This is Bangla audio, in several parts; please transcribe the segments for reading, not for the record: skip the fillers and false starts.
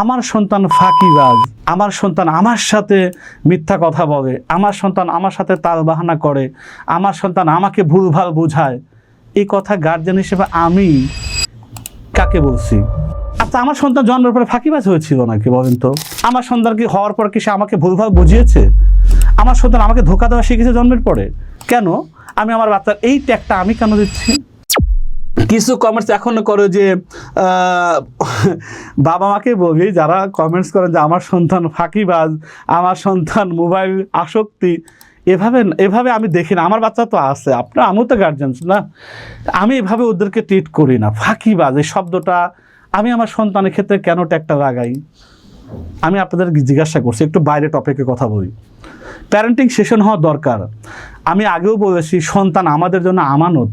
আমার সন্তান ফাঁকিবাজ, আমার সন্তান আমার সাথে মিথ্যা কথা বলে, আমার সন্তান আমার সাথে তালবাহানা করে, আমার সন্তান আমাকে ভুলভাল বোঝায়, এই কথা গার্জিয়ান হিসেবে আমি কাকে বলছি? আচ্ছা, আমার সন্তান জন্মের পরে ফাঁকিবাজ হয়েছিল নাকি বলেন তো? আমার সন্তান কি হওয়ার পর কি সে আমাকে ভুলভাল বুঝিয়েছে? আমার সন্তান আমাকে ধোঁকা দেওয়া শিখেছে জন্মের পরে? কেন আমি আমার বাচ্চার এই ট্যাগটা আমি কেন দিচ্ছি? কিছু কমেন্টস এখনো করে যে বাবা মাকে বলি, যারা কমেন্টস করেন যে আমার সন্তান ফাঁকিবাজ, আমার সন্তান মোবাইল আসক্তি, এভাবে আমি দেখি না। আমার বাচ্চা তো আছে, আপনার আমিও তো গার্জিয়ান না, আমি এভাবে ওদেরকে ট্রিট করি না। ফাঁকিবাজ এই শব্দটা আমি আমার সন্তানের ক্ষেত্রে কেন ট্যাগটা লাগাই? আমি আপনাদের জিজ্ঞাসা করছি, একটু বাইরে টপিকে কথা বলি। প্যারেন্টিং সেশন হওয়া দরকার। আমি আগেও বলেছি, সন্তান আমাদের জন্য আমানত।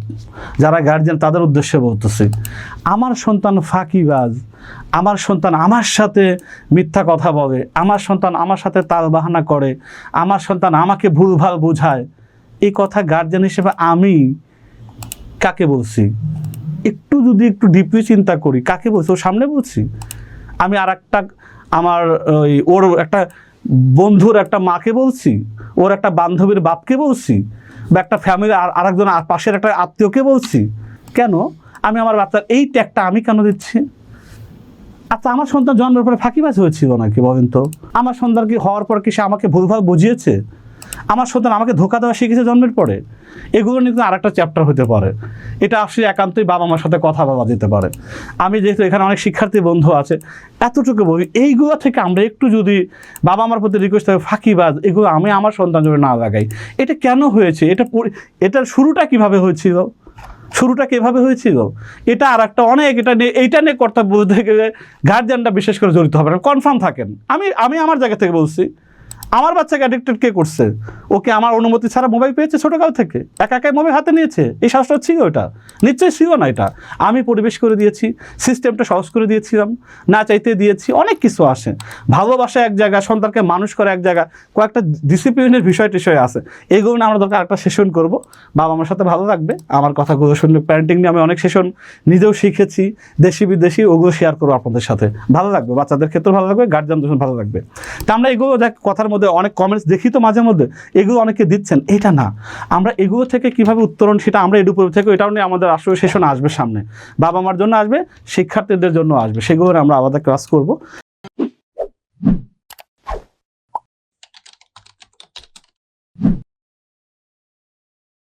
যারা গার্জিয়ান তাদের উদ্দেশ্যে বলতেছি, আমার সন্তান ফাঁকিবাজ, আমার সন্তান আমার সাথে মিথ্যা কথা বলে, আমার সন্তান আমার সাথে তালবাহানা করে, আমার সন্তান আমাকে ভুলভাল বোঝায়, এই কথা গার্জিয়ান হিসেবে আমি কাকে বলছি? একটু ডিপলি চিন্তা করি, কাকে বলছি? ওর সামনে বলছি? আমি আর একটা আমার ওর একটা বন্ধুর একটা মাকে বলছি, ওর একটা বান্ধবীর বাপকে বলছি, বা একটা ফ্যামিলি আরেকজন পাশের একটা আত্মীয়কে বলছি? কেন আমি আমার বাচ্চার এই ট্যাগটা আমি কেন দিচ্ছি? আচ্ছা, আমার সন্তান জন্মের পরে ফাঁকিবাজ হয়েছিল নাকি বলেন তো? আমার সন্তান কি হওয়ার পর কি সে আমাকে ভুলভাল বুঝিয়েছে? আমার সন্তান আমাকে ধোঁকা দেওয়া শিখেছে জন্মের পরে? এগুলো নিয়ে আরেকটা চ্যাপ্টার হতে পারে। এটা আসলে একান্তই বাবা মার সাথে কথা বলা যেতে পারে। আমি যেহেতু এখানে অনেক শিক্ষার্থী বন্ধু আছে, এতটুকু বলি, এইগুলো থেকে আমরা একটু যদি বাবা মার প্রতি রিকোয়েস্ট হবে, ফাঁকিবাজ এগুলো আমি আমার সন্তান জন্য না লাগাই। এটা কেন হয়েছে? এটার শুরুটা কিভাবে হয়েছিল? এটা আর একটা অনেক, এইটা নিয়ে কথা বলতে গেলে গার্জিয়ানরা বিশেষ করে জড়িত হবে না, কনফার্ম থাকেন। আমি আমার জায়গা থেকে বলছি, আমার বাচ্চাকে অ্যাডিক্টেড কে করছে? ওকে আমার অনুমতি ছাড়া মোবাইল পেয়েছে ছোটকাল থেকে, একা একাই মোবাইল হাতে নিয়েছে? এই সাহসটা ছিল? এটা নিশ্চয়ই ছিল না। এটা আমি পরিবেশ করে দিয়েছি, সিস্টেমটা সহজ করে দিয়েছিলাম, না চাইতে দিয়েছি। অনেক কিছু আসে, ভালোবাসা এক জায়গা, সন্তানকে মানুষ করে এক জায়গা, কয়েকটা ডিসিপ্লিনের বিষয় আছে। এইগুলো না আমরা দরকার একটা সেশন করব, বাবা আমার সাথে ভালো লাগবে। আমার কথাগুলো শুনলে, প্যারেন্টিং নিয়ে আমি অনেক সেশন নিজেও শিখেছি, দেশি বিদেশি, ওগুলো শেয়ার করবো আপনাদের সাথে। ভালো লাগবে, বাচ্চাদের ক্ষেত্রে ভালো লাগবে, গার্জিয়ানদের ভালো লাগবে। তা আমরা এগুলো কথার মধ্যে অনেক কমেন্টস দেখি তো মাঝে মধ্যে, এগুলো অনেকে দিচ্ছেন, এটা না। আমরা এগুলো থেকে কিভাবে উত্তরণ, সেটা আমরা এডুপুর থেকে, এটাও নিয়ে আমাদের আসলে সেশন আসবে সামনে, বাবা মার জন্য আসবে, শিক্ষার্থীদের জন্য আসবে, সেগুলো আমরা আলাদা ক্লাস করব।